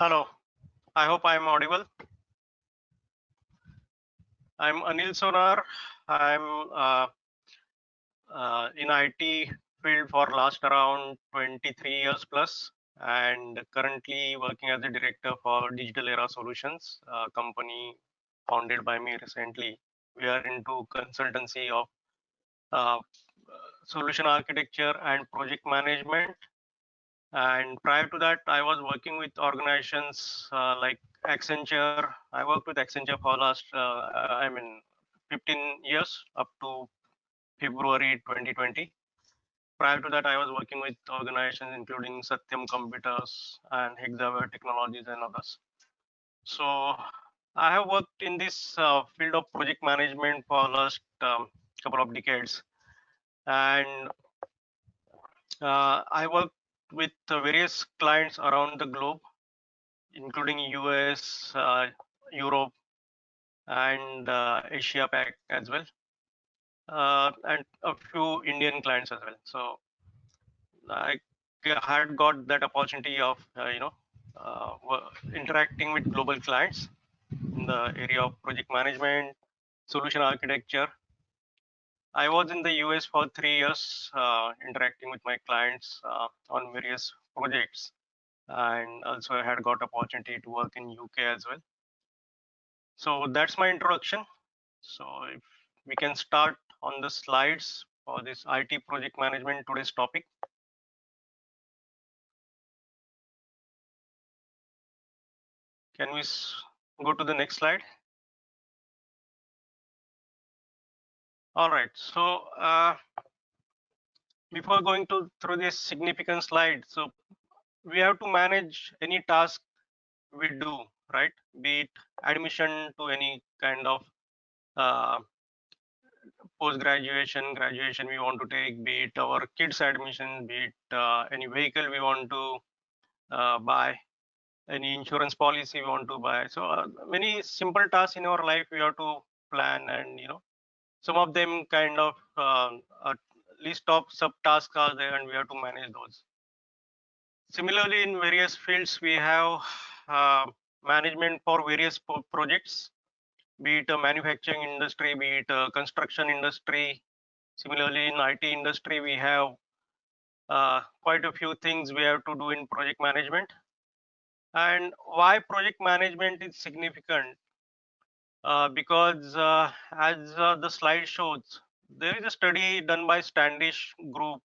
Hello, I hope I am audible. I'm Anil Sonar. I'm in IT field for last around 23 years plus, and currently working as a director for Digital Era Solutions, a company founded by me recently. We are into consultancy of uh, solution architecture and project management. And prior to that, I was working with organizations like Accenture. I worked with Accenture for last, 15 years up to February 2020. Prior to that, I was working with organizations including Satyam Computers and Hexaware Technologies and others. So I have worked in this field of project management for last couple of decades, and I worked with various clients around the globe, including US, Europe, and Asia Pac as well, and a few Indian clients as well. So I had got that opportunity of interacting with global clients in the area of project management, solution architecture. I was in the US for 3 years, interacting with my clients on various projects, and also I had got opportunity to work in UK as well. So that's my introduction. So if we can start on the slides for this IT project management today's topic. Can we go to the next slide? All right. So before going to through this significant slide, so we have to manage any task we do, right? Be it admission to any kind of uh, post graduation, graduation we want to take, be it our kids admission, be it any vehicle we want to buy, any insurance policy we want to buy. So many simple tasks in our life we have to plan, and some of them kind of a list of subtasks are there, and we have to manage those. Similarly, in various fields we have uh, management for various projects, be it a manufacturing industry, be it a construction industry. Similarly, in IT industry we have quite a few things we have to do in project management. And why project management is significant? Because as the slide shows, there is a study done by Standish Group.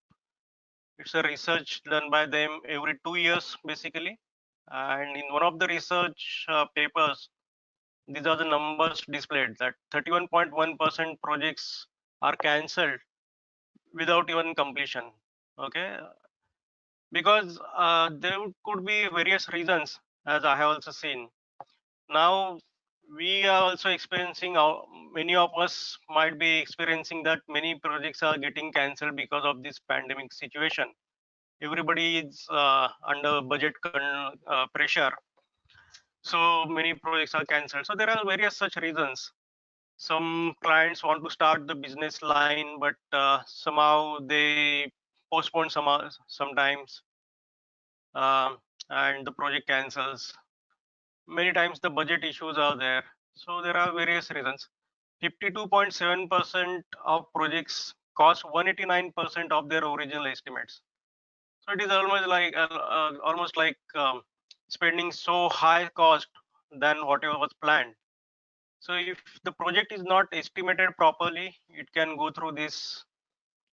It's a research done by them every 2 years, basically. And in one of the research papers, these are the numbers displayed that 31.1% projects are cancelled without even completion. Okay, because there could be various reasons, as I have also seen. Now we are also experiencing, many of us might be experiencing that many projects are getting cancelled because of this pandemic situation. Everybody is under budget pressure, so many projects are cancelled. So there are various such reasons. Some clients want to start the business line, but somehow they postpone sometimes, um, and the project cancels. Many times the budget issues are there. So there are various reasons. 52.7% of projects cost 189% of their original estimates. So it is almost like spending so high cost than whatever was planned. So if the project is not estimated properly, it can go through this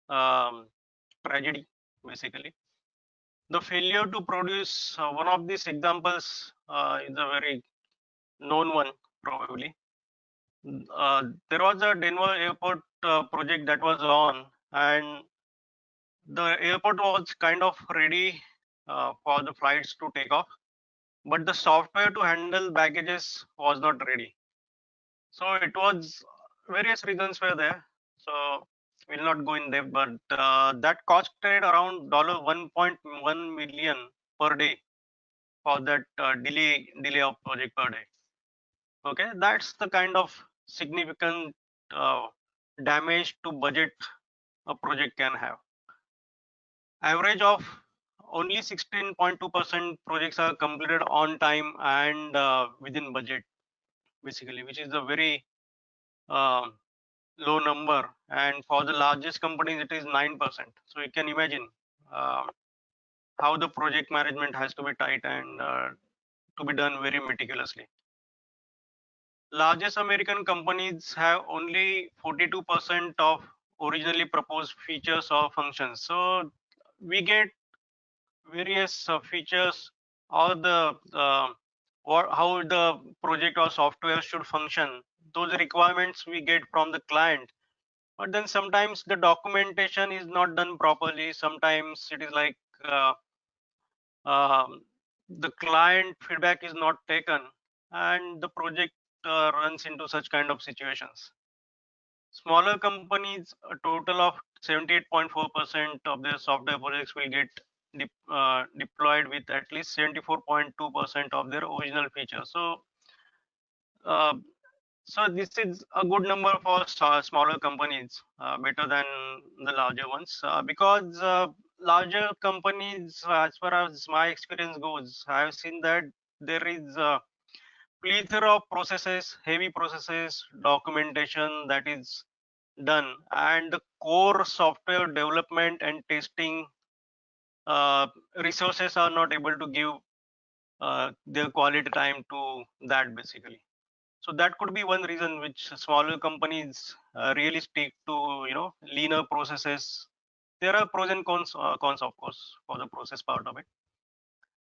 um, tragedy, basically. The failure to produce, one of these examples is a very known one, probably. There was a Denver airport project that was on, and the airport was kind of ready for the flights to take off, but the software to handle baggages was not ready. So it was, various reasons were there. So we'll not go in depth, but that costed around $1.1 million per day for that delay of project per day. Okay, that's the kind of significant uh, damage to budget a project can have. Average of only 16.2% projects are completed on time and within budget, basically, which is a very uh, low number. And for the largest companies, it is 9%. So you can imagine uh, how the project management has to be tight and to be done very meticulously. Largest American companies have only 42% of originally proposed features or functions. So we get various features or the how the project or software should function. Those requirements we get from the client, but then sometimes the documentation is not done properly. Sometimes it is like um, the client feedback is not taken, and the project runs into such kind of situations. Smaller companies, a total of 78.4% of their software projects will get deployed with at least 74.2% of their original features. Uh, so this is a good number for smaller companies, better than the larger ones, because larger companies, as far as my experience goes, I have seen that there is a plethora of processes, heavy processes, documentation that is done, and the core software development and testing uh, resources are not able to give their quality time to that, basically. So that could be one reason which smaller companies really stick to, leaner processes. There are pros and cons of course for the process part of it.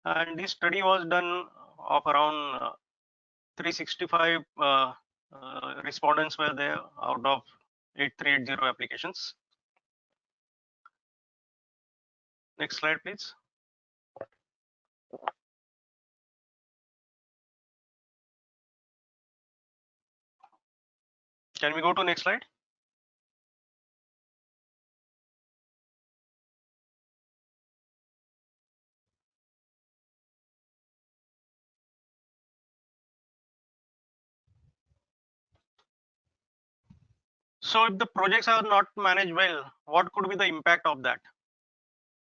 And this study was done of around 365 respondents were there out of 8380 applications. Next slide, please. Can we go to next slide? So if the projects are not managed well, what could be the impact of that?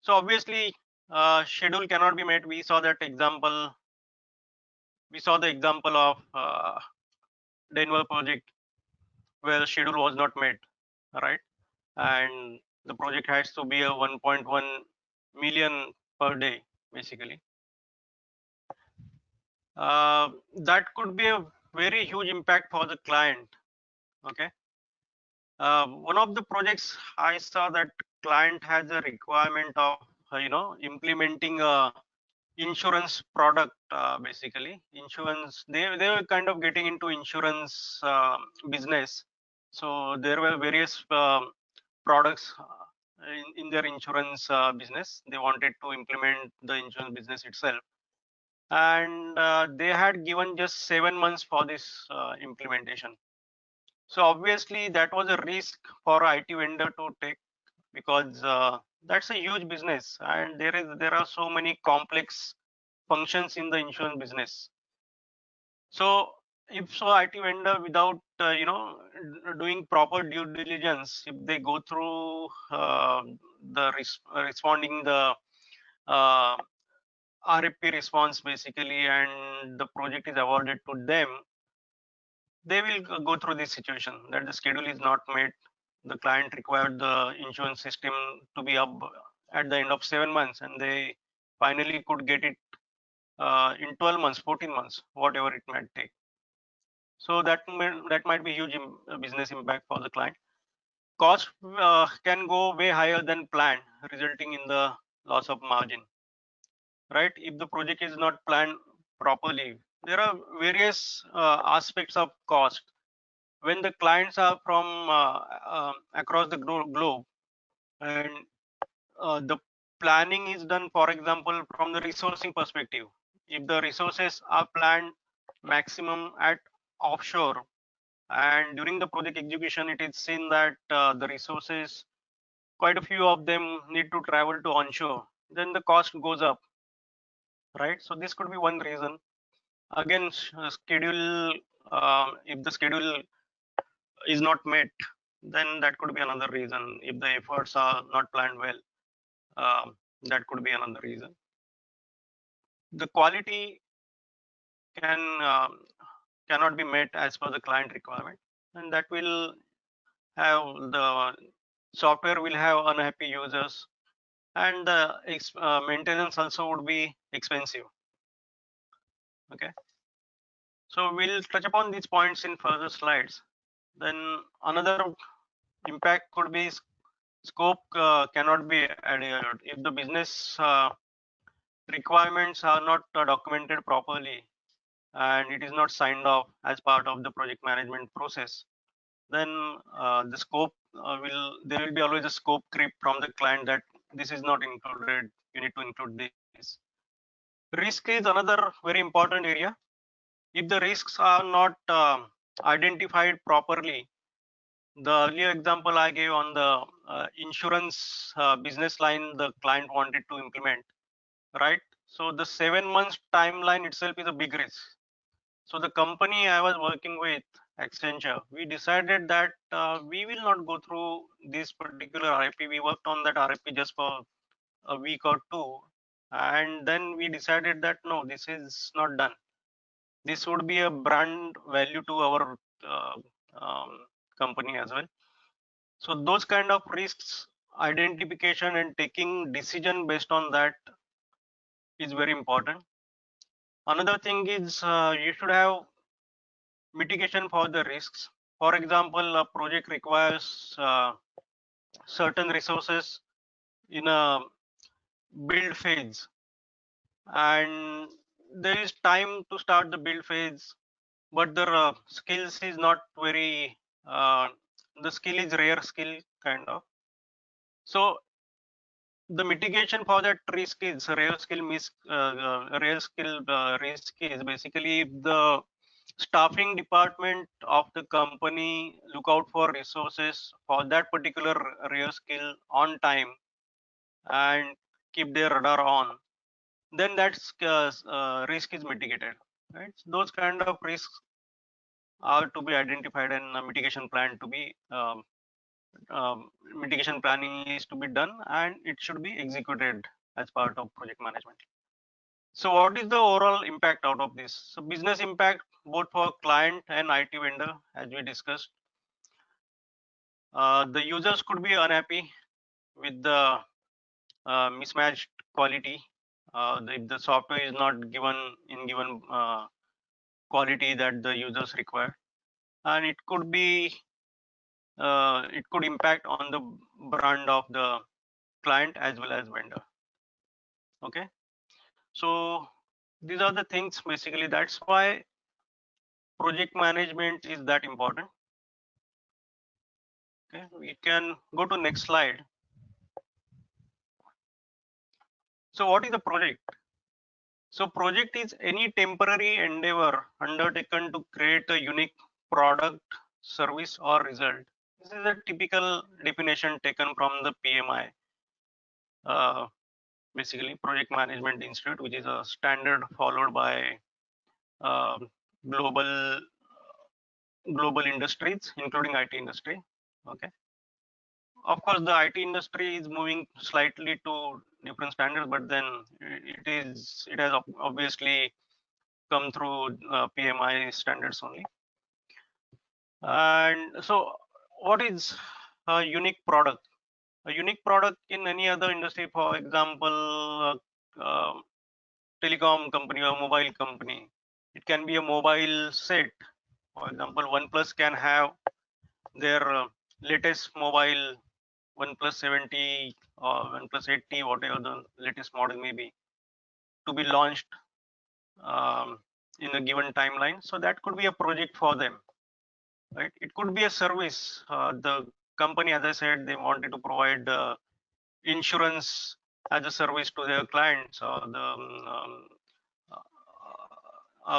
So obviously, schedule cannot be met. We saw that example. We saw the example of Denver project where schedule was not met, right? And the project has to be a 1.1 million per day, basically. That could be a very huge impact for the client. Okay. One of the projects I saw that client has a requirement of implementing a insurance product, basically insurance. They were kind of getting into insurance business. So there were various products in their insurance business. They wanted to implement the insurance business itself, and they had given just 7 months for this implementation. So obviously that was a risk for IT vendor to take, because that's a huge business, and there are so many complex functions in the insurance business. So if so IT vendor, without doing proper due diligence, if they go through the responding the uh, RFP response, basically, and the project is awarded to them, they will go through this situation that the schedule is not met. The client required the insurance system to be up at the end of 7 months, and they finally could get it in 12 months, 14 months, whatever it might take. So that might be huge business impact for the client. Cost can go way higher than planned, resulting in the loss of margin, right? If the project is not planned properly, there are various aspects of cost. When the clients are from across the globe, and the planning is done, for example, from the resourcing perspective, if the resources are planned maximum at offshore, and during the project execution it is seen that the resources, quite a few of them need to travel to onshore, then the cost goes up, right? So this could be one reason. Again, schedule, if the schedule is not met, then that could be another reason, if the efforts are not planned well. That could be another reason. The quality cannot be met as per the client requirement, and that will have the software will have unhappy users, and the maintenance also would be expensive. Okay, so we'll touch upon these points in further slides. Then another impact could be scope cannot be adhered if the business requirements are not documented properly and it is not signed off as part of the project management process. Then the scope there will be always a scope creep from the client that this is not included, you need to include this. Risk is another very important area. If the risks are not identified properly, the earlier example I gave on the insurance business line the client wanted to implement, right? So the 7 months timeline itself is a big risk. So the company I was working with, Accenture, we decided that we will not go through this particular RFP. We worked on that RFP just for a week or two, and then we decided that no, this is not done. This would be a brand value to our company as well. So those kind of risks identification and taking decision based on that is very important. Another thing is you should have mitigation for the risks. For example, a project requires certain resources in a build phase, and there is time to start the build phase, but the skills is not very the skill is rare skill kind of. So the mitigation for that risk is rare skill risk is basically if the staffing department of the company look out for resources for that particular rare skill on time and keep their radar on, then that's risk is mitigated, right? Those kind of risks are to be identified and a mitigation plan to be mitigation planning is to be done and it should be executed as part of project management. So what is the overall impact out of this? So business impact both for client and IT vendor, as we discussed. The users could be unhappy with the mismatched quality. If the software is not given in given quality that the users require, and it could be it could impact on the brand of the client as well as vendor. Okay, so these are the things basically. That's why project management is that important. Okay, we can go to next slide. So what is a project? So project is any temporary endeavor undertaken to create a unique product, service or result. This is a typical definition taken from the PMI, basically Project Management Institute, which is a standard followed by uh, global industries, including IT industry. Okay. Of course, the IT industry is moving slightly to different standards, but then it has obviously come through PMI standards only. And so, what is a unique product? A unique product in any other industry, for example, telecom company or mobile company, it can be a mobile set. For example, OnePlus can have their latest mobile OnePlus 70 or OnePlus 80, whatever the latest model may be, to be launched in a given timeline. So that could be a project for them, right? It could be a service. The company, as I said, they wanted to provide insurance as a service to their clients or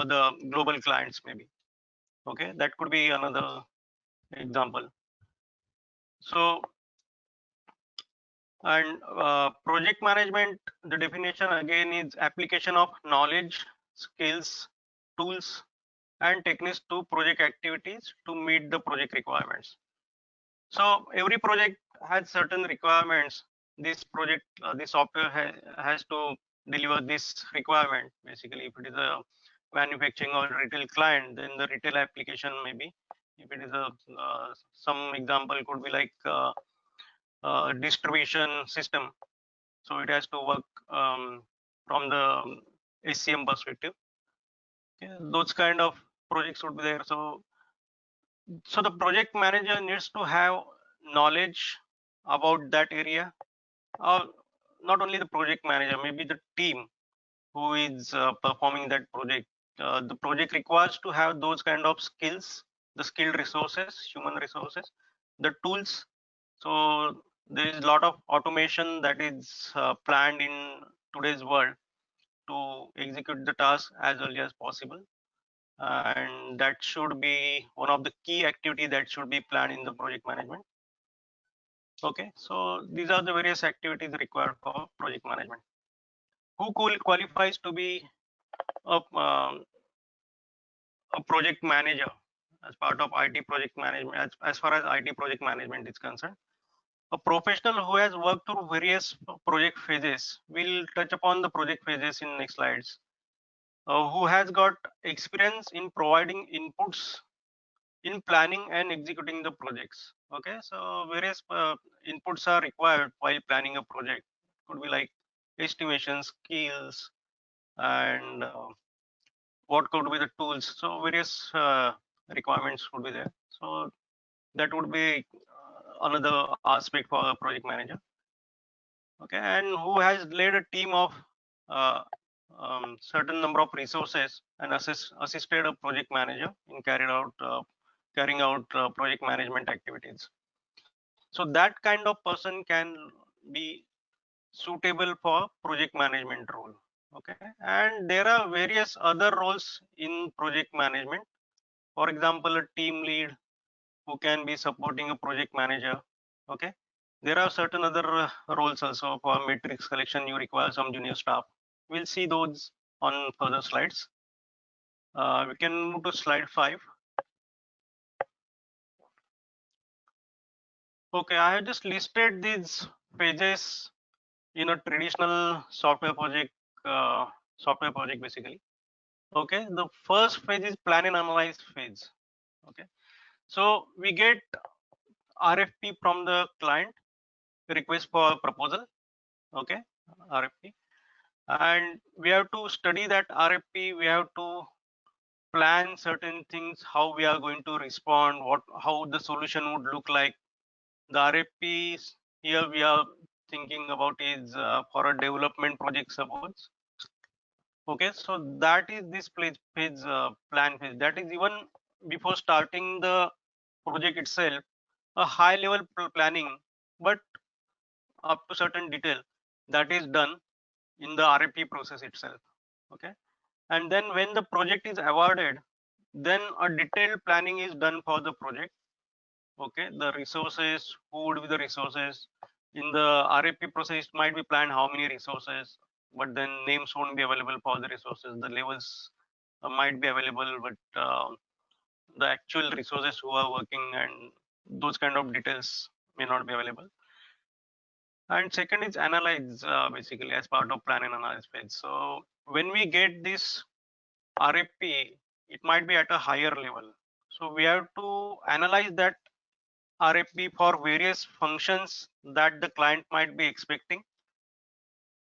the global clients maybe. Okay, that could be another example. So, and project management, the definition again is application of knowledge, skills, tools and techniques to project activities to meet the project requirements. So every project has certain requirements this project, this software has to deliver this requirement. Basically, if it is a manufacturing or retail client, then the retail application maybe. If it is a some example could be like distribution system, so it has to work from the SCM perspective. Okay, those kind of projects would be there. So the project manager needs to have knowledge about that area, or not only the project manager, maybe the team who is performing that project. The project requires to have those kind of skills, the skilled resources, human resources, the tools. So there is a lot of automation that is planned in today's world to execute the task as early as possible, and that should be one of the key activity that should be planned in the project management. Okay, so these are the various activities required for project management. Who qualifies to be a project manager as part of IT project management, as far as IT project management is concerned? A professional who has worked through various project phases. We'll touch upon the project phases in next slides. Who has got experience in providing inputs in planning and executing the projects. Okay, so various inputs are required while planning a project. Could be like estimation skills and what could be the tools. So various requirements would be there. So that would be another aspect for a project manager. Okay, and who has led a team of uh, certain number of resources and assisted a project manager in carrying out project management activities. So that kind of person can be suitable for project management role. Okay, and there are various other roles in project management. For example, a team lead who can be supporting a project manager. Okay, there are certain other roles also. For matrix collection you require some junior staff. We'll see those on further slides. We can move to slide 5. Okay, I have just listed these phases in a traditional software project basically. Okay, the first phase is plan and analyze phase. Okay, so we get RFP from the client, request for proposal. Okay, RFP, and we have to study that RFP. We have to plan certain things, how we are going to respond, how the solution would look like. The RFPs here we are thinking about is for a development project suppose. Okay, so that is this phase, plan phase. That is even before starting the project itself, a high level planning, but up to certain detail that is done in the RFP process itself. Okay, and then when the project is awarded, then a detailed planning is done for the project. Okay, the resources, who would be the resources in the RFP process, it might be planned how many resources, but then names won't be available for the resources. The levels might be available, but the actual resources who are working and those kind of details may not be available. And second is analyze, basically as part of plan and analyze phase. So when we get this RFP, it might be at a higher level. So we have to analyze that RFP for various functions that the client might be expecting.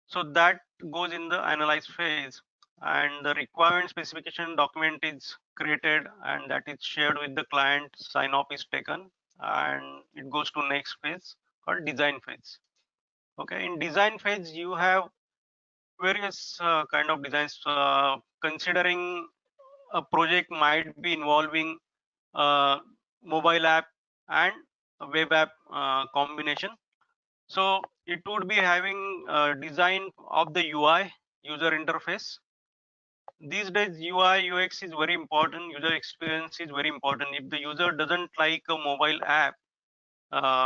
So that goes in the analyze phase, and the requirement specification document is created and that is shared with the client, sign off is taken, and it goes to next phase called design phase. Okay, in design phase you have various kind of designs, considering a project might be involving mobile app and a web app combination. So it would be having design of the UI, user interface. These days UI UX is very important, user experience is very important. If the user doesn't like a mobile app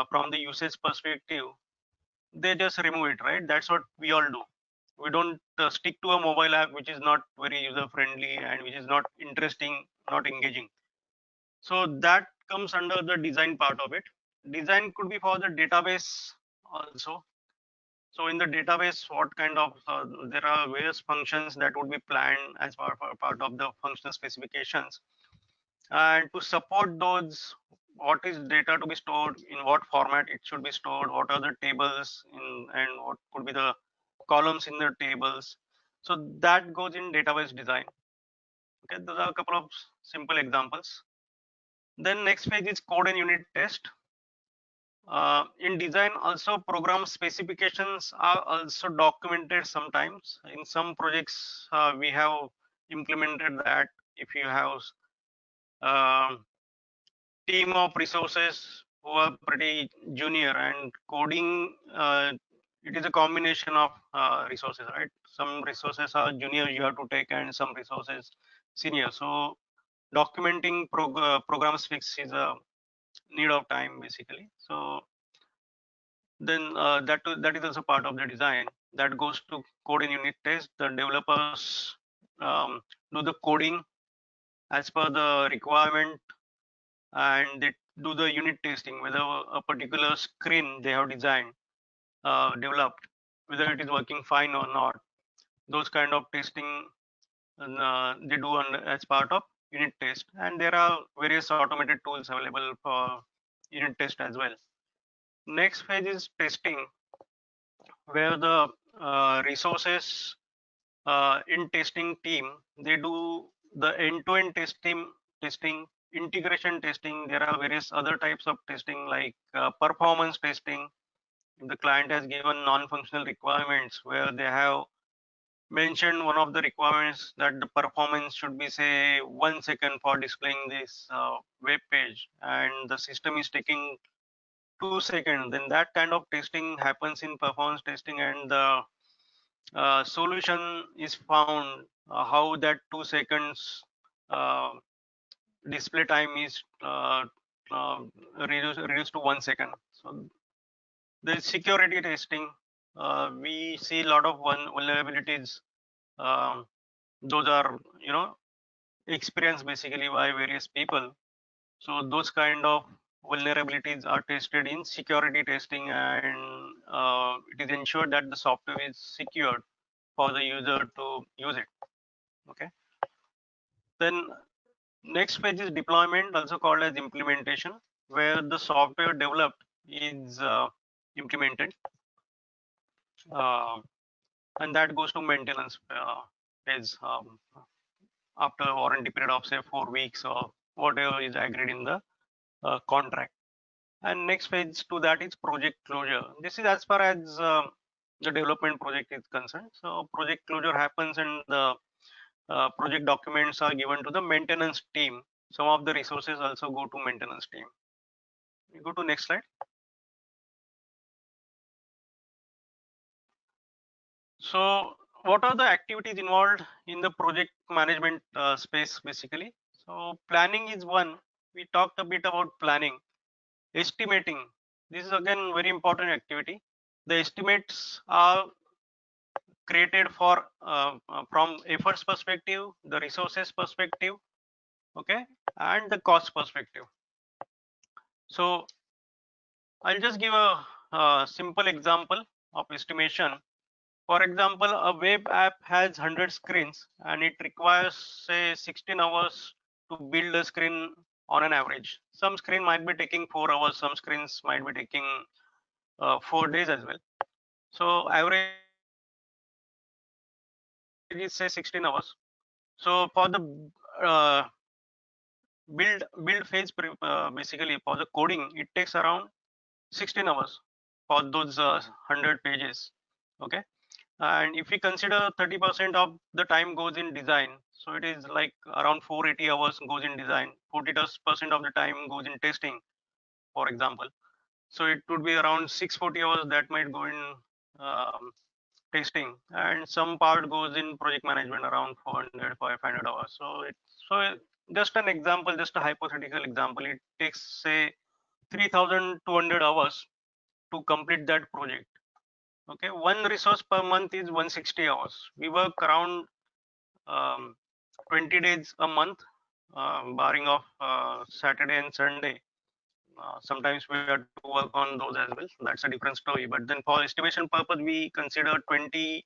from the usage perspective, they just remove it, right? That's what we all do. We don't stick to a mobile app which is not very user friendly and which is not interesting, not engaging. So that comes under the design part of it. Design could be for the database also. So in the database, what kind of there are various functions that would be planned as part of the functional specifications, and to support those, what is data to be stored, in what format it should be stored, what are the tables in, and what could be the columns in the tables. So that goes in database design. Okay, those are a couple of simple examples. Then next page is code and unit test. In design also, program specifications are also documented sometimes. In some projects we have implemented that. If you have team of resources who are pretty junior, and coding, it is a combination of resources, right? Some resources are junior you have to take, and some resources senior. So documenting programs fix is a need of time basically. So then that is also part of the design that goes to code and unit test. The developers do the coding as per the requirement, and they do the unit testing whether a particular screen they have designed, developed, whether it is working fine or not. Those kind of testing they do as part of unit test, and there are various automated tools available for unit test as well. Next phase is testing, where the resources in testing team, they do the end-to-end testing, integration testing. There are various other types of testing like performance testing. The client has given non-functional requirements where they have mentioned one of the requirements that the performance should be say 1 second for displaying this web page, and the system is taking 2 seconds. Then that kind of testing happens in performance testing, and the solution is found how that 2 seconds uh, display time is reduced to 1 second. So the security testing, we see a lot of vulnerabilities. Um, those are experienced basically by various people. So those kind of vulnerabilities are tested in security testing, and it is ensured that the software is secured for the user to use it. Okay. Then next page is deployment, also called as implementation, where the software developed is implemented, uh, and that goes to maintenance phase after a warranty period of say 4 weeks or whatever is agreed in the contract. And next phase to that is project closure. This is as far as the development project is concerned. So project closure happens, and the project documents are given to the maintenance team. Some of the resources also go to maintenance team. We go to next slide. So what are the activities involved in the project management space basically? So planning is one. We talked a bit about planning. Estimating, this is again very important activity. The estimates are created for from efforts perspective, the resources perspective, okay, and the cost perspective. So I'll just give a simple example of estimation. For example, a web app has 100 screens, and it requires say 16 hours to build a screen on an average. Some screen might be taking 4 hours, some screens might be taking 4 days as well. So average is say 16 hours. So for the uh, build phase, basically for the coding, it takes around 16 hours for those 100 pages. Okay. And if we consider 30% of the time goes in design, so it is like around 480 hours goes in design, 40% of the time goes in testing, for example. So it would be around 640 hours that might go in um, testing, and some part goes in project management, around 400 500 hours. So just an example, just a hypothetical example, it takes say 3200 hours to complete that project. Okay, one resource per month is 160 hours. We work around 20 days a month, barring of Saturday and Sunday. sometimes we have to work on those as well. So that's a different story. But then for estimation purpose, we consider 20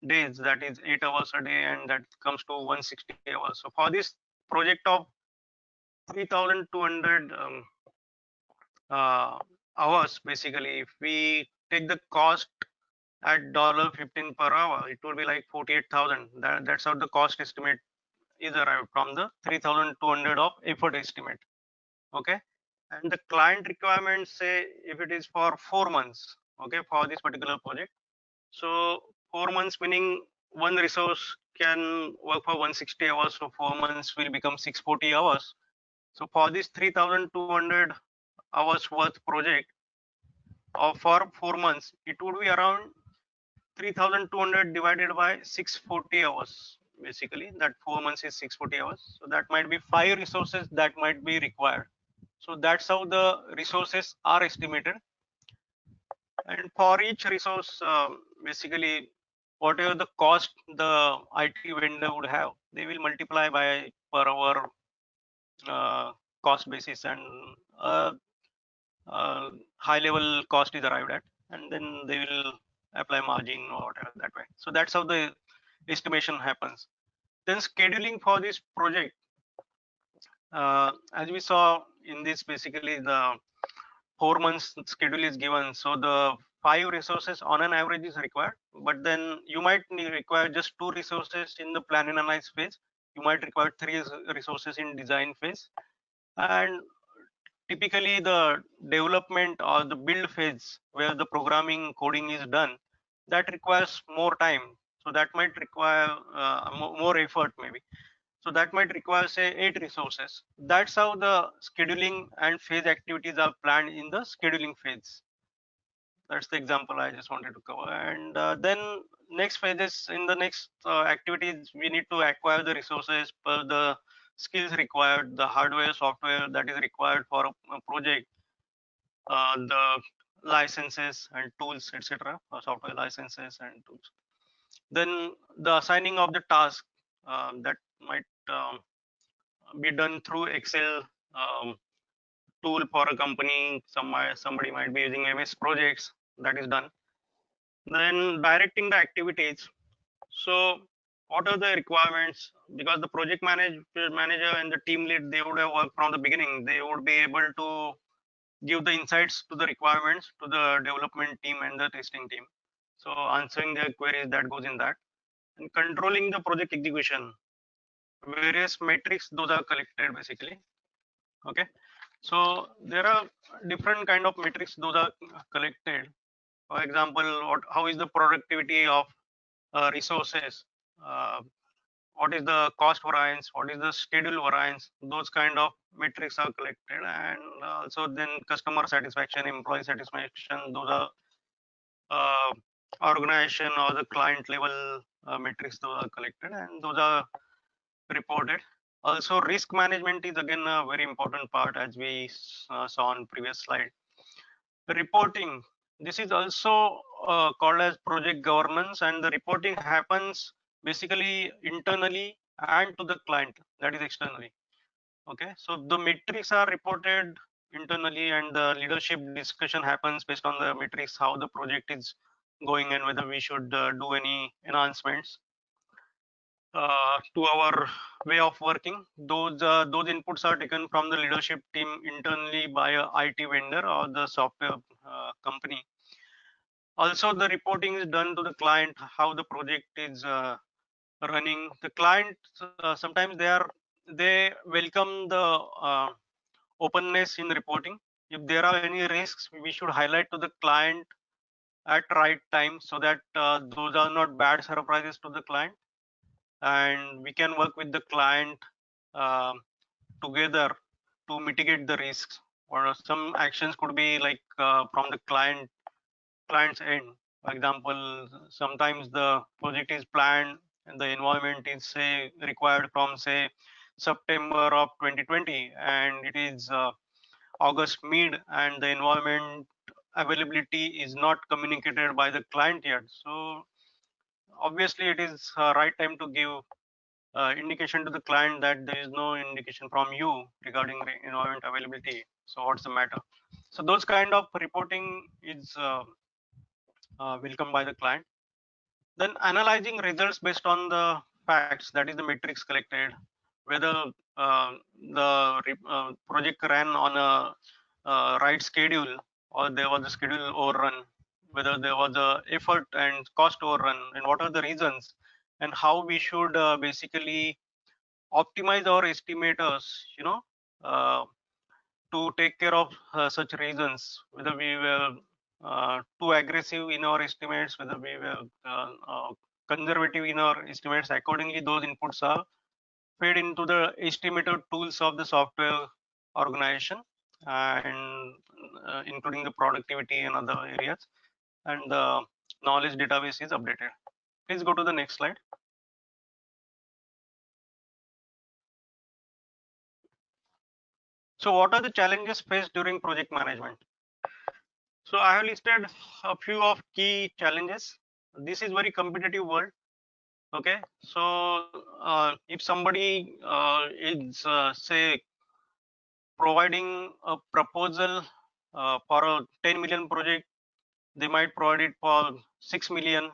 days, that is 8 hours a day, and that comes to 160 hours. So for this project of 3,200 hours, basically, if we take the cost at $15 per hour, it will be like 48,000. That's how the cost estimate is arrived from the 3,200 of effort estimate. Okay, and the client requirements say if it is for 4 months, okay, for this particular project. So 4 months meaning one resource can work for 160 hours, so 4 months will become 640 hours. So for this 3,200 hours worth project or for 4 months, it would be around 3,200 divided by 640 hours. Basically, that 4 months is 640 hours. So that might be 5 resources that might be required. So that's how the resources are estimated. And for each resource, basically, whatever the cost the IT vendor would have, they will multiply by per hour cost basis, and uh, high level cost is arrived at, and then they will apply margin or whatever that way. So that's how the estimation happens. Then scheduling for this project, as we saw in this, basically the 4 months schedule is given. So the 5 resources on an average is required, but then you might require just 2 resources in the plan and analyze phase. You might require 3 resources in design phase, and typically the development or the build phase where the programming coding is done, that requires more time. So that might require more effort maybe. So that might require say 8 resources. That's how the scheduling and phase activities are planned in the scheduling phase. That's the example I just wanted to cover. And then next phases, in the next activities, we need to acquire the resources per the skills required, the hardware, software that is required for a project, the licenses and tools, etc., software licenses and tools. Then the assigning of the task, that might be done through Excel tool for a company. Somebody might be using MS Projects, that is done. Then directing the activities. So what are the requirements? Because the project manager and the team lead, they would have worked from the beginning. They would be able to give the insights to the requirements to the development team and the testing team. So answering their queries, that goes in that. And controlling the project execution. Various metrics, those are collected basically. Okay. So there are different kind of metrics, those are collected. For example, how is the productivity of resources? Uh, what is the cost variance? What is the schedule variance? Those kind of metrics are collected, and also then customer satisfaction, employee satisfaction. Those are uh, organization or the client level metrics. Those are collected and those are reported. Also, risk management is again a very important part, as we saw on previous slide. Reporting, this is also called as project governance, and the reporting happens basically internally and to the client, that is externally. Okay, so the metrics are reported internally, and the leadership discussion happens based on the metrics, how the project is going and whether we should do any enhancements to our way of working. Those inputs are taken from the leadership team internally by a IT vendor or the software company. Also, the reporting is done to the client, how the project is running. The client, sometimes they welcome the openness in reporting. If there are any risks, we should highlight to the client at right time, so that those are not bad surprises to the client, and we can work with the client uh, together to mitigate the risks. Or some actions could be like from the client's end. For example, sometimes the project is planned and the environment is say required from say September of 2020, and it is August mid, and the environment availability is not communicated by the client yet. So obviously it is right time to give indication to the client that there is no indication from you regarding the environment availability. So what's the matter? So those kind of reporting is welcomed by the client. Then analyzing results based on the facts, that is the metrics collected, whether the project ran on a right schedule or there was a schedule overrun, whether there was a effort and cost overrun, and what are the reasons, and how we should basically optimize our estimators, uh, to take care of such reasons, whether we were too aggressive in our estimates, whether we were conservative in our estimates. Accordingly, those inputs are fed into the estimator tools of the software organization, and including the productivity and other areas, and the knowledge database is updated. Please go to the next slide. So what are the challenges faced during project management? So I have listed a few of key challenges. This is very competitive world. Okay, so if somebody is say providing a proposal for a 10 million project, they might provide it for 6 million,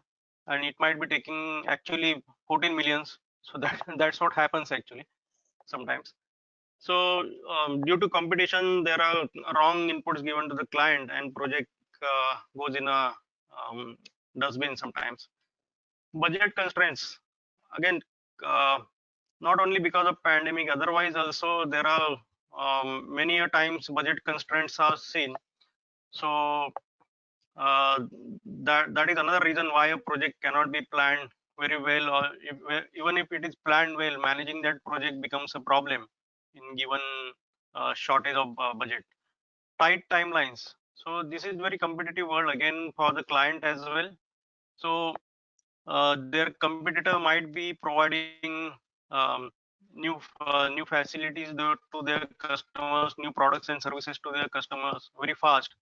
and it might be taking actually 14 millions. So that that's what happens actually sometimes. So due to competition, there are wrong inputs given to the client, and project goes in a um, dustbin sometimes. Budget constraints, again, uh, not only because of pandemic, otherwise also there are many a times budget constraints are seen. So uh, that is another reason why a project cannot be planned very well, or even if it is planned well, managing that project becomes a problem in given shortage of budget. Tight timelines. So this is very competitive world again for the client as well. So their competitor might be providing um, new facilities to their customers, new products and services to their customers very fast.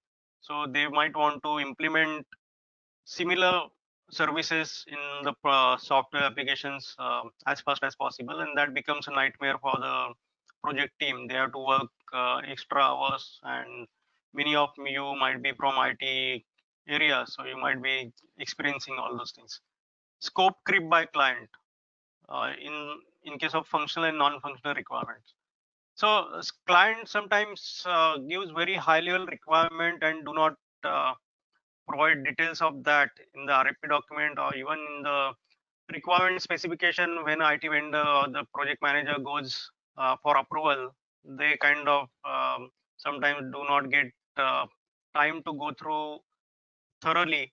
So they might want to implement similar services in the software applications as fast as possible, and that becomes a nightmare for the project team. They have to work extra hours, and many of you might be from IT area, so you might be experiencing all those things. Scope creep by client in case of functional and non-functional requirements. So client sometimes gives very high level requirement and do not uh, provide details of that in the RFP document, or even in the requirement specification. When IT vendor or the project manager goes for approval, they kind of sometimes do not get time to go through thoroughly,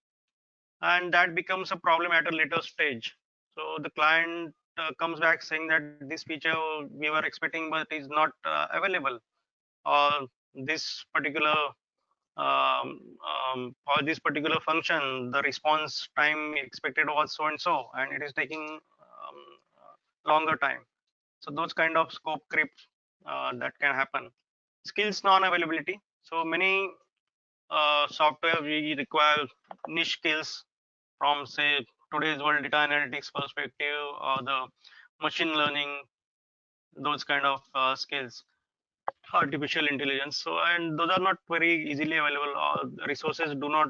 and that becomes a problem at a later stage. So the client comes back saying that this feature we were expecting but is not available, or this particular for this particular function the response time expected was so and so, and it is taking longer time. So those kind of scope creep that can happen. Skills non-availability. So many software we require niche skills from say today's world data analytics perspective, or the machine learning, those kind of skills, artificial intelligence. So and those are not very easily available, or the resources do not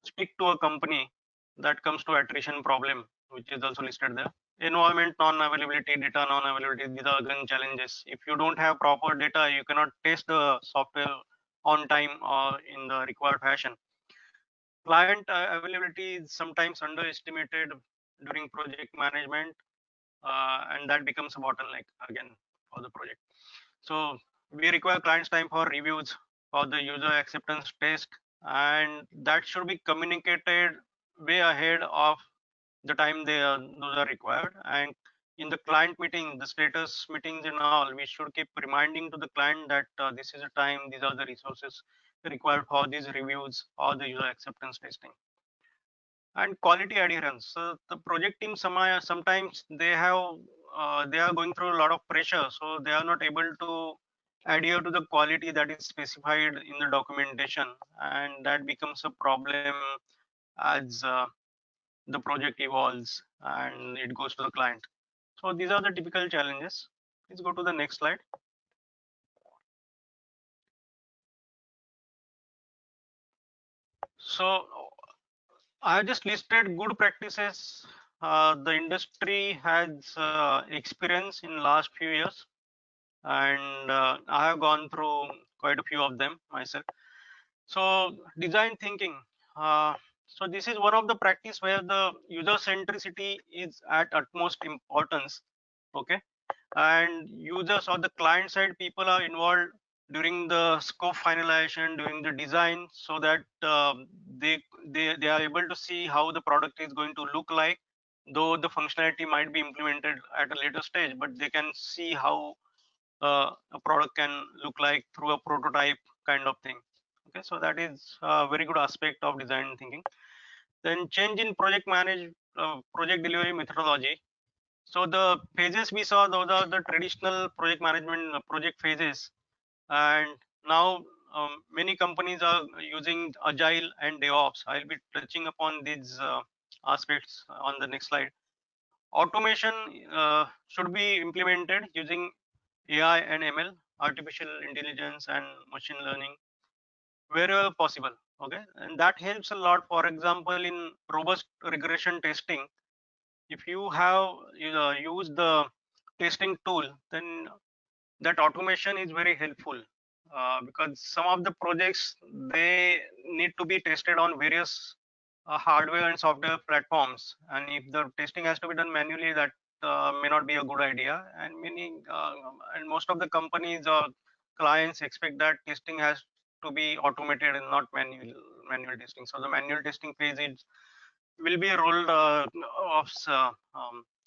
speak to a company. That comes to attrition problem, which is also listed there. Environment non-availability, data non-availability, these are again challenges. If you don't have proper data, you cannot test the software on time or in the required fashion. Client availability is sometimes underestimated during project management, and that becomes a bottleneck again for the project. So we require clients time for reviews, for the user acceptance test, and that should be communicated way ahead of the time those are required. And in the client meeting, the status meetings and all, we should keep reminding to the client that this is a time, these are the resources required for these reviews or the user acceptance testing. And quality adherence. So the project team sometimes they are going through a lot of pressure, so they are not able to adhere to the quality that is specified in the documentation, and that becomes a problem as the project evolves and it goes to the client. So these are the typical challenges. Please go to the next slide. So I have just listed good practices the industry has experience in last few years, and I have gone through quite a few of them myself. So design thinking. Uh, so this is one of the practice where the user centricity is at utmost importance. Okay, and users or the client side people are involved during the scope finalization, during the design, so that they are able to see how the product is going to look like. Though the functionality might be implemented at a later stage, but they can see how a product can look like through a prototype kind of thing. Okay, so that is a very good aspect of design thinking. Then change in project delivery methodology. So the phases we saw, those are the traditional project management project phases, and now many companies are using agile and DevOps. I'll be touching upon these aspects on the next slide. Automation should be implemented using AI and ML, artificial intelligence and machine learning, wherever possible. Okay, and that helps a lot. For example, in robust regression testing, if you have used the testing tool, then that automation is very helpful, because some of the projects they need to be tested on various hardware and software platforms, and if the testing has to be done manually, that may not be a good idea. And and most of the companies or clients expect that testing has to be automated and not manual testing. So the manual testing phase is will be rolled off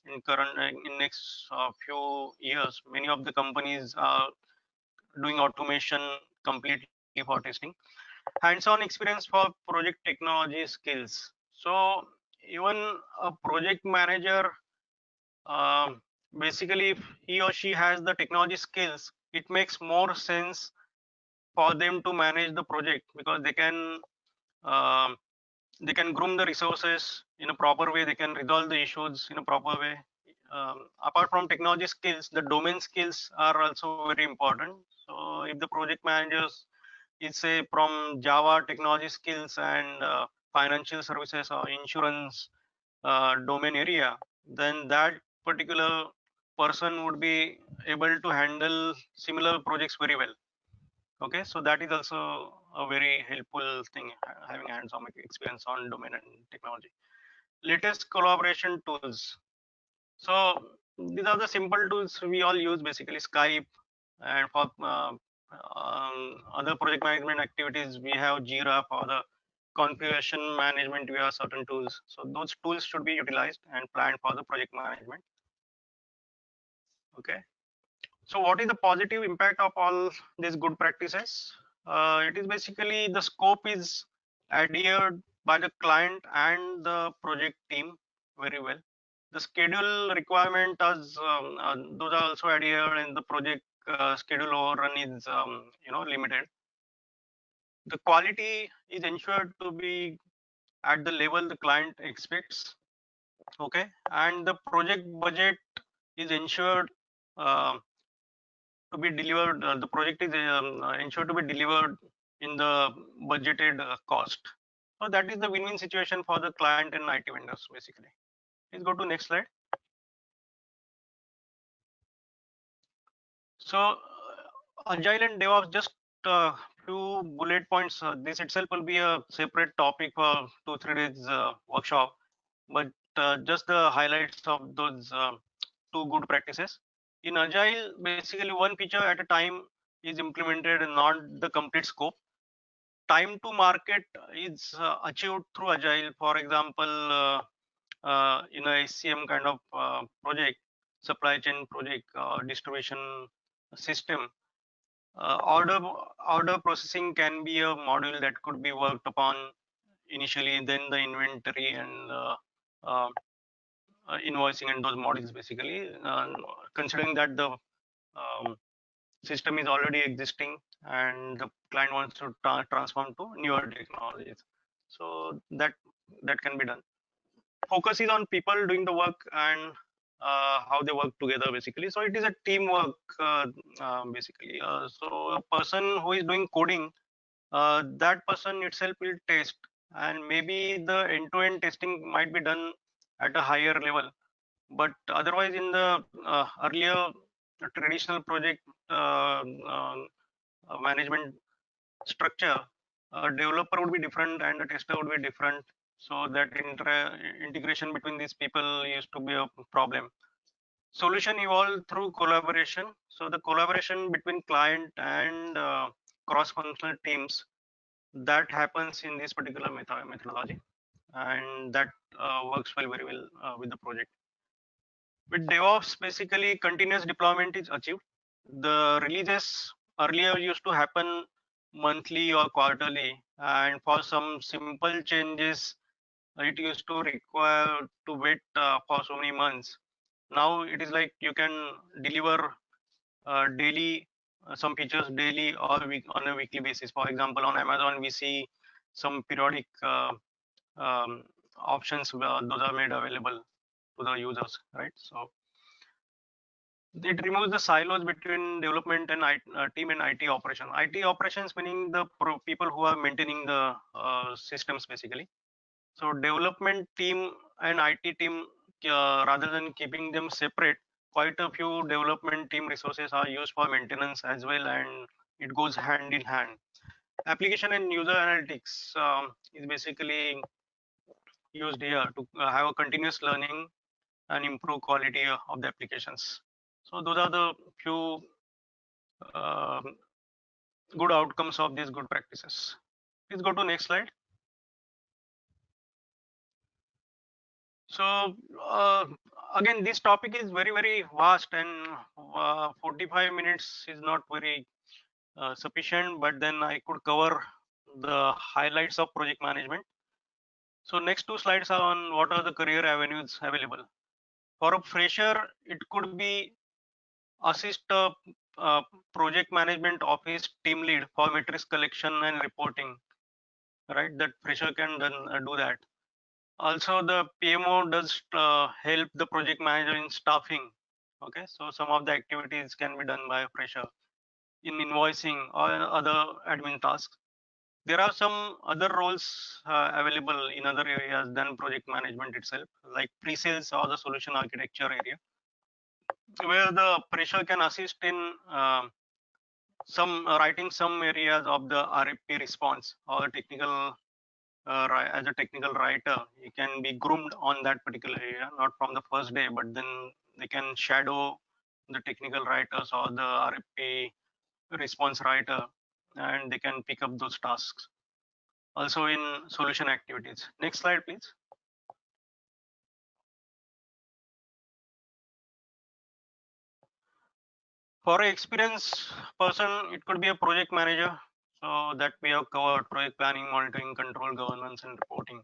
in current in next few years. Many of the companies are doing automation completely for testing. Hands-on experience for project technology skills. So even a project manager, um, basically, if he or she has the technology skills, it makes more sense for them to manage the project, because um, they can groom the resources in a proper way, they can resolve the issues in a proper way. Apart from technology skills, the domain skills are also very important. So if the project managers is say from Java technology skills and financial services or insurance domain area, then that particular person would be able to handle similar projects very well. Okay, so that is also a very helpful thing, having hands-on experience on domain and technology. Latest collaboration tools. So these are the simple tools we all use, basically Skype, and for other project management activities we have Jira. For the configuration management we have certain tools. So those tools should be utilized and planned for the project management. Okay, so what is the positive impact of all these good practices? It is basically the scope is adhered by the client and the project team very well. The schedule requirement is those are also adhered, and the project schedule overrun is limited. The quality is ensured to be at the level the client expects. Okay, and the project budget is ensured uh, to be delivered. The project is ensured to be delivered in the budgeted cost. So that is the win-win situation for the client and IT vendors basically. Please go to next slide. So agile and DevOps, just few bullet points. This itself will be a separate topic for 2-3 days workshop, but just the highlights of those two good practices. In agile, basically one feature at a time is implemented and not the complete scope. Time to market is achieved through agile. For example, in a SCM kind of project, supply chain project, distribution system, order processing can be a module that could be worked upon initially, then the inventory and invoicing and those modules basically, considering that the um, system is already existing and the client wants to transform to newer technologies. So that can be done. Focus is on people doing the work and how they work together basically. So it is a teamwork basically. So a person who is doing coding, that person itself will test. and maybe the end-to-end testing might be done at a higher level. But otherwise, in the earlier traditional project management structure, a developer would be different and a tester would be different. So that integration between these people used to be a problem. Solution evolved through collaboration. So the collaboration between client and cross-functional teams, that happens in this particular methodology, and that works very well with the project. With DevOps, basically continuous deployment is achieved. The releases earlier used to happen monthly or quarterly, and for some simple changes, it used to require to wait for so many months. Now it is like you can deliver daily some features daily or on a weekly basis. For example, on Amazon, we see some periodic options where those are made available to the users, right? So it removes the silos between development and team and IT operation. IT operations meaning the people who are maintaining the systems basically. So development team and IT team, rather than keeping them separate, quite a few development team resources are used for maintenance as well, and it goes hand in hand. Application and user analytics is basically used here to have a continuous learning and improve quality of the applications. So those are the few um, good outcomes of these good practices. Please go to next slide. So again, this topic is very vast, and 45 minutes is not very sufficient, but then I could cover the highlights of project management. So next two slides are on what are the career avenues available. For a fresher, it could be assist a project management office team lead for metrics collection and reporting, right? That fresher can then do that. Also, the PMO does help the project manager in staffing. Okay, so some of the activities can be done by a fresher in invoicing or other admin tasks. There are some other roles available in other areas than project management itself, like pre-sales or the solution architecture area, where the fresher can assist in some writing some areas of the RFP response or technical as a technical writer. You can be groomed on that particular area, not from the first day, but then they can shadow the technical writers or the RFP response writer, and they can pick up those tasks. Also in solution activities. Next slide, please. For an experienced person, it could be a project manager. So that we have covered project planning, monitoring, control, governance, and reporting.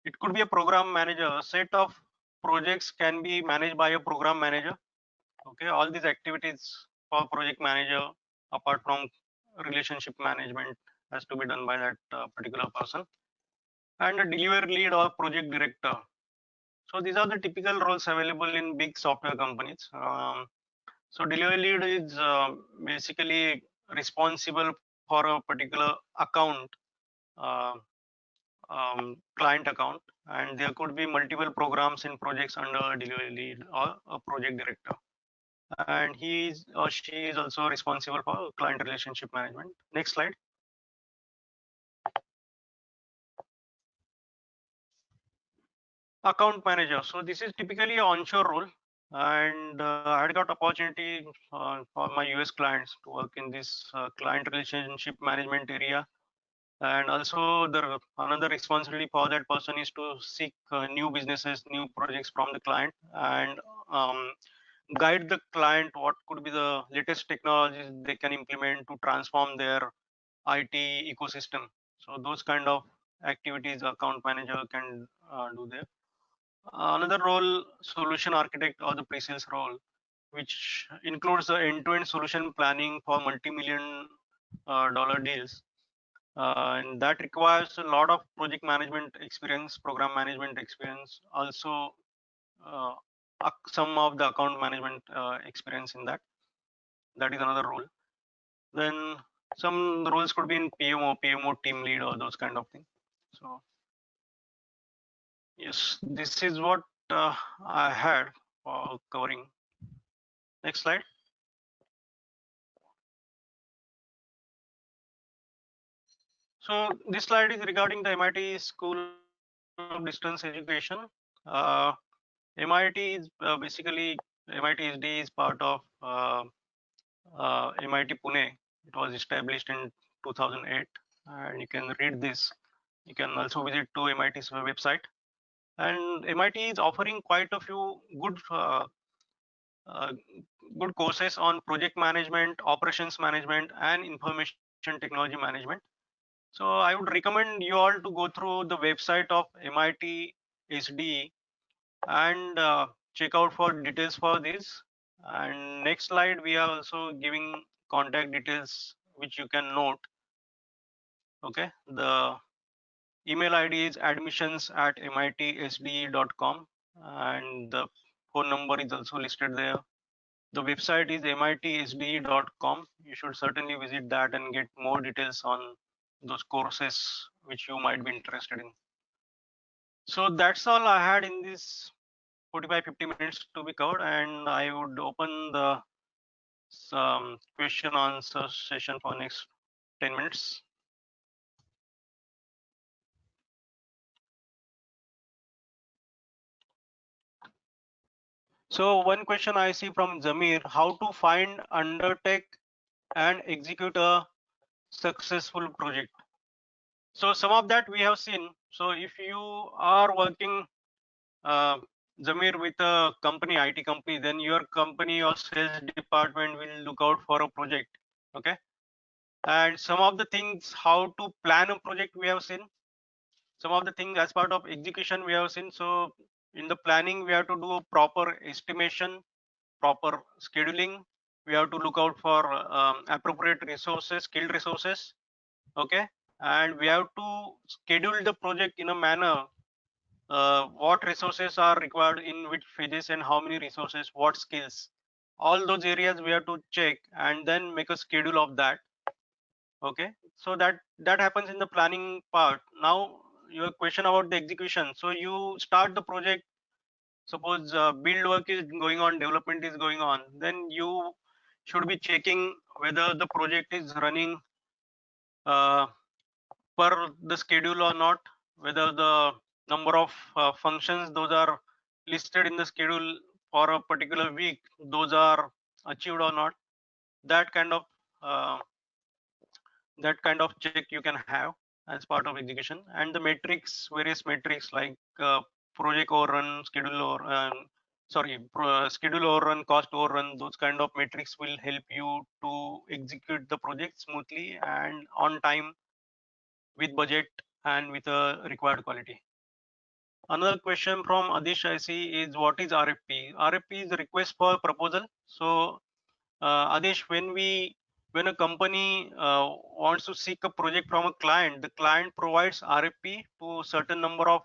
It could be a program manager. A set of projects can be managed by a program manager. Okay, all these activities for project manager, apart from relationship management, has to be done by that particular person. And a delivery lead or project director. So these are the typical roles available in big software companies. So delivery lead is basically responsible for a particular account, uh, client account, and there could be multiple programs and projects under a delivery lead or a project director. And he or she is also responsible for client relationship management. Next slide. Account manager. So this is typically an onshore role, and I had got opportunity for my US clients to work in this client relationship management area. And also the another responsibility for that person is to seek new businesses, new projects from the client, and guide the client what could be the latest technologies they can implement to transform their IT ecosystem. So those kind of activities account manager can do there. Another role, solution architect or the pre-sales role, which includes the end-to-end solution planning for multi-million dollar deals. And that requires a lot of project management experience, program management experience, also uh, some of the account management experience in that. That is another role. Then some roles could be in PMO team lead or those kind of things. So Yes, this is what I had for covering. Next slide. So this slide is regarding the MIT School of Distance Education. Uh, MIT is basically MIT SD is part of MIT Pune. It was established in 2008, and you can read this. You can also visit to MIT's website. And MIT is offering quite a few uh, good courses on project management, operations management, and information technology management. So I would recommend you all to go through the website of MIT SD and check out for details for this. And next slide, we are also giving contact details which you can note. Okay, the email ID is admissions@mitsde.com, and the phone number is also listed there. The website is mitsde.com. You should certainly visit that and get more details on those courses which you might be interested in. So that's all I had in this 45-50 minutes to be covered, and I would open the question answer session for next 10 minutes. So one question I see from Zamir: how to find, undertake, and execute a successful project? So some of that we have seen. So if you are working, Zamir, with a company, IT company, then your company or sales department will look out for a project. Okay. And some of the things, how to plan a project, we have seen. Some of the things as part of execution we have seen. So in the planning, we have to do a proper estimation, proper scheduling. We have to look out for appropriate resources, skilled resources. Okay. And we have to schedule the project in a manner, what resources are required in which phases and how many resources, what skills, all those areas we have to check and then make a schedule of that. Okay, so that happens in the planning part. Now your question about the execution. So you start the project, suppose build work is going on, development is going on, then you should be checking whether the project is running uh, per the schedule or not, whether the number of functions those are listed in the schedule for a particular week, those are achieved or not. That kind of uh, check you can have as part of execution. And the metrics, various metrics like project overrun, schedule or schedule overrun, cost overrun, those kind of metrics will help you to execute the project smoothly and on time, with budget and with a required quality. Another question from Adish I see is, what is RFP? RFP is a request for proposal. So Adish, when a company wants to seek a project from a client, the client provides RFP to certain number of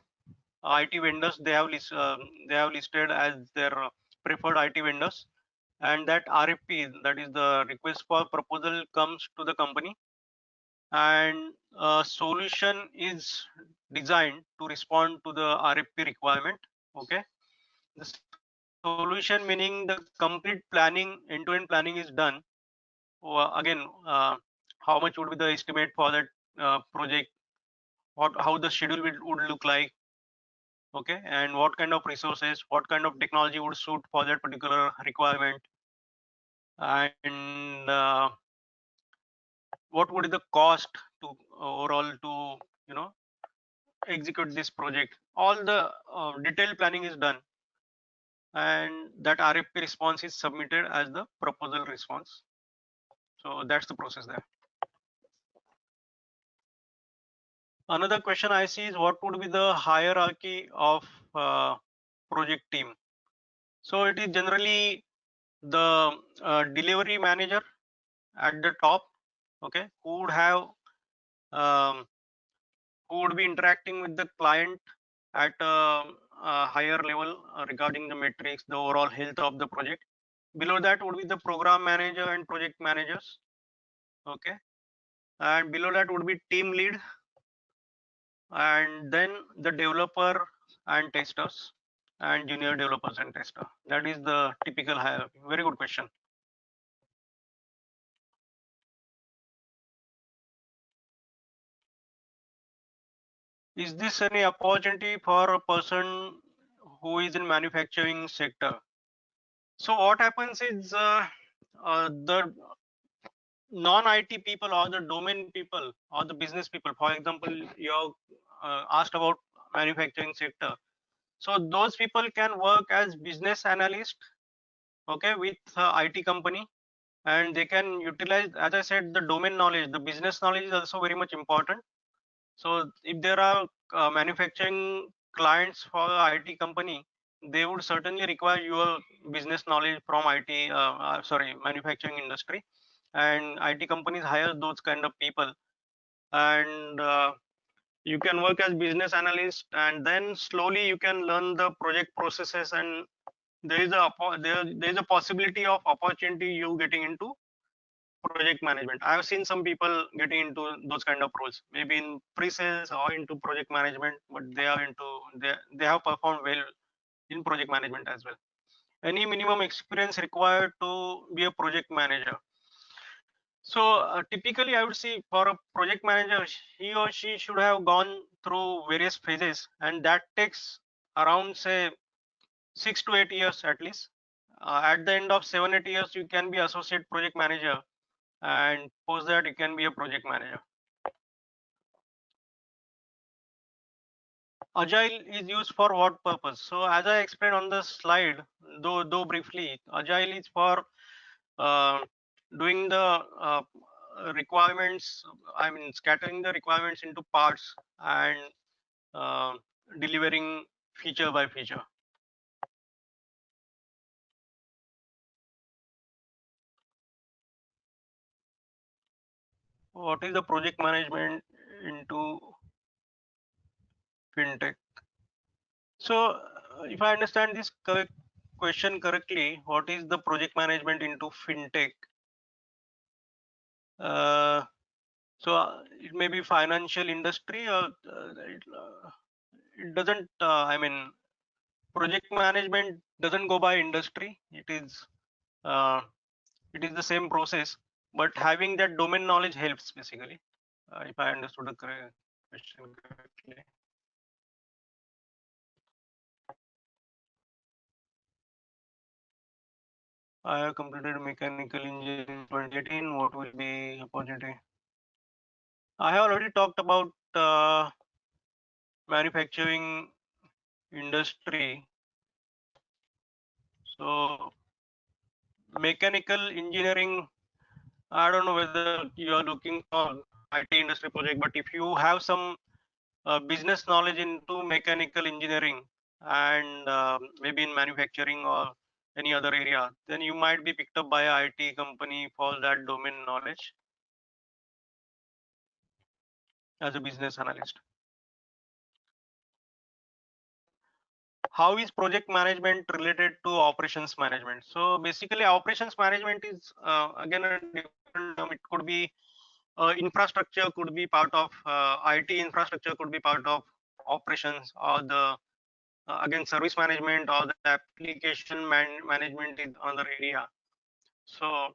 IT vendors they have listed as their preferred IT vendors, and that RFP, that is the request for proposal, comes to the company, and a solution is designed to respond to the RFP requirement. Okay, the solution meaning the complete planning, end-to-end planning is done. Again, how much would be the estimate for that project? How the schedule would look like? Okay, and what kind of resources, what kind of technology would suit for that particular requirement, and what would be the cost to overall to you know execute this project. All the detailed planning is done, and that RFP response is submitted as the proposal response. So that's the process there. Another question I see is, what would be the hierarchy of project team? So it is generally the delivery manager at the top, okay, who would have who would be interacting with the client at a higher level regarding the metrics, the overall health of the project. Below that would be the program manager and project managers, okay, and below that would be team lead, and then the developer and testers, and junior developers and tester. That is the typical hierarchy. Very good question. Is this any opportunity for a person who is in manufacturing sector? So what happens is the non-IT people or the domain people or the business people, for example, you asked about manufacturing sector. So those people can work as business analyst, okay, with IT company, and they can utilize, as I said, the domain knowledge. The business knowledge is also very much important. So if there are manufacturing clients for IT company, they would certainly require your business knowledge from IT, sorry, manufacturing industry, and IT companies hire those kind of people, and you can work as business analyst, and then slowly you can learn the project processes, and there is a possibility of opportunity you getting into project management. I have seen some people getting into those kind of roles, maybe in pre-sales or into project management, but they have performed well in project management as well. Any minimum experience required to be a project manager? So typically, I would say for a project manager, he or she should have gone through various phases, and that takes around say 6 to 8 years at least. At the end of 7 8 years, you can be associate project manager, and post that you can be a project manager. Agile is used for what purpose? So as I explained on the slide, though briefly, agile is for uh, doing the requirements, I mean scattering the requirements into parts and uh, delivering feature by feature. What is the project management into fintech? So if I understand this question correctly, what is the project management into fintech? Uh, so it may be financial industry, or it doesn't. I mean, project management doesn't go by industry. Uh, it is the same process, but having that domain knowledge helps basically. If I understood the question correctly. I have completed mechanical engineering in 2018. What will be opportunity? I have already talked about manufacturing industry. So mechanical engineering, I don't know whether you are looking for IT industry project, but if you have some business knowledge into mechanical engineering and maybe in manufacturing or any other area, then you might be picked up by a IT company for that domain knowledge as a business analyst. How is project management related to operations management? So basically operations management is again a different term. It could be infrastructure, could be part of IT infrastructure, could be part of operations, or the again service management or the application management is another area. So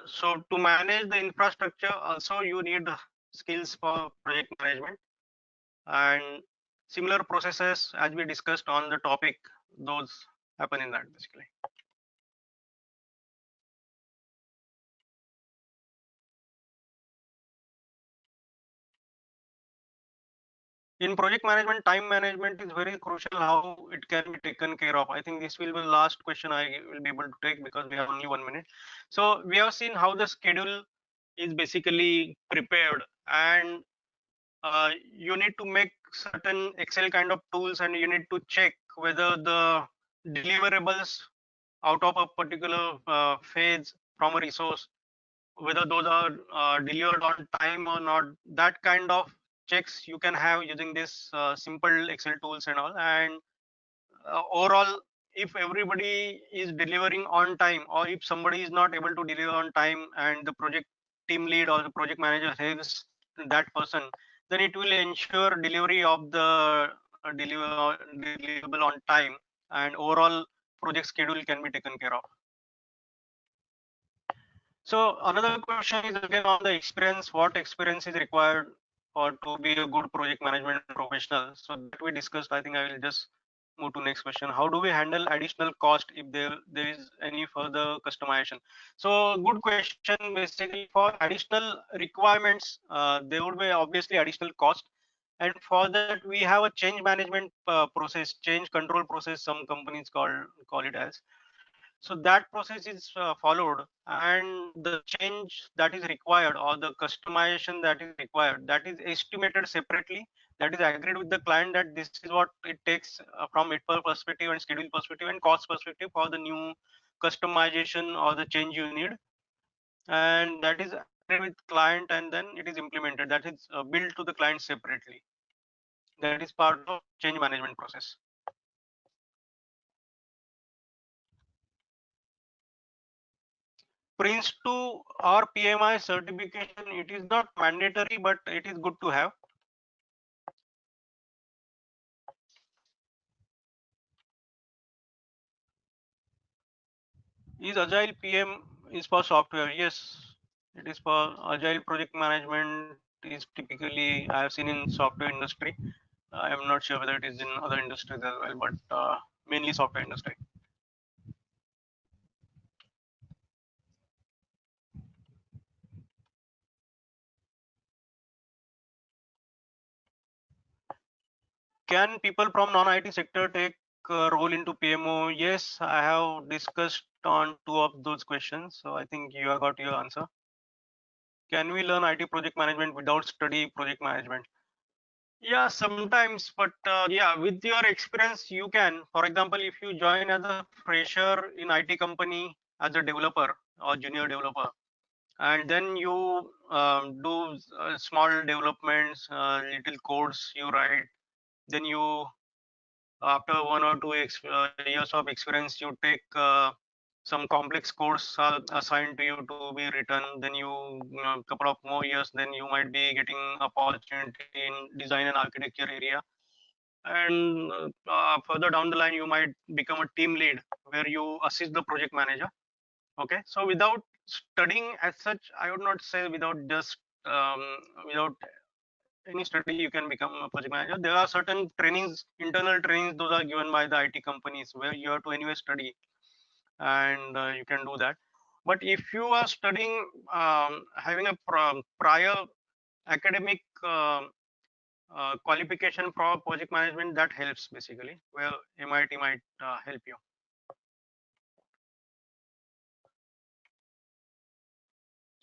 so to manage the infrastructure also you need skills for project management, and similar processes as we discussed on the topic, those happen in that basically. In project management, time management is very crucial, how it can be taken care of. I think this will be the last question I will be able to take because we have only 1 minute. So we have seen how the schedule is basically prepared, and you need to make certain Excel kind of tools, and you need to check whether the deliverables out of a particular phase from a resource, whether those are delivered on time or not. That kind of checks you can have using this simple Excel tools and all. And overall, if everybody is delivering on time, or if somebody is not able to deliver on time and the project team lead or the project manager helps that person, then it will ensure delivery of the deliverable on time, and overall project schedule can be taken care of. So another question is again on the experience. What experience is required for to be a good project management professional? So that we discussed. I think I will just move to next question. How do we handle additional cost if there is any further customization? So good question. Basically, for additional requirements, there would be obviously additional cost, and for that we have a change management process, change control process. Some companies call it as. So that process is followed, and the change that is required or the customization that is required, that is estimated separately, that is agreed with the client that this is what it takes from it perspective and schedule perspective and cost perspective for the new customization or the change you need, and that is agreed with client, and then it is implemented, that is billed to the client separately. That is part of change management process. Prince2 or PMI certification, it is not mandatory, but it is good to have. Is Agile PM is for software? Yes, it is for Agile project management. Is typically I have seen in software industry. I am not sure whether it is in other industries as well, but mainly software industry. Can people from non-IT sector take a role into PMO? Yes, I have discussed on 2 of those questions, so I think you have got your answer. Can we learn IT project management without study project management? Yeah, sometimes, but yeah, with your experience, you can. For example, if you join as a fresher in IT company as a developer or junior developer, and then you do small developments, little codes you write, then you after 1 or 2 years of experience, you take some complex course assigned to you to be written. Then couple of more years, then you might be getting opportunity in design and architecture area. And further down the line, you might become a team lead where you assist the project manager. Okay, so without studying as such, I would not say without just without any study you can become a project manager. There are certain trainings, internal trainings, those are given by the IT companies where you have to anyway study, and you can do that. But if you are studying, having a prior academic qualification for project management, that helps basically, where MIT might help you.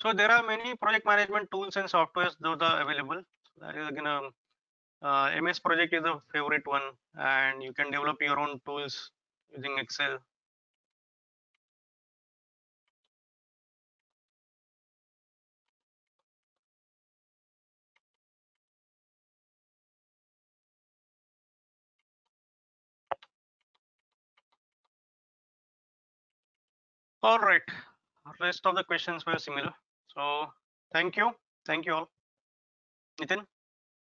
So there are many project management tools and softwares, those are available. That is again MS Project is a favorite one, and you can develop your own tools using Excel. All right, rest of the questions were similar. So thank you all. Nitin.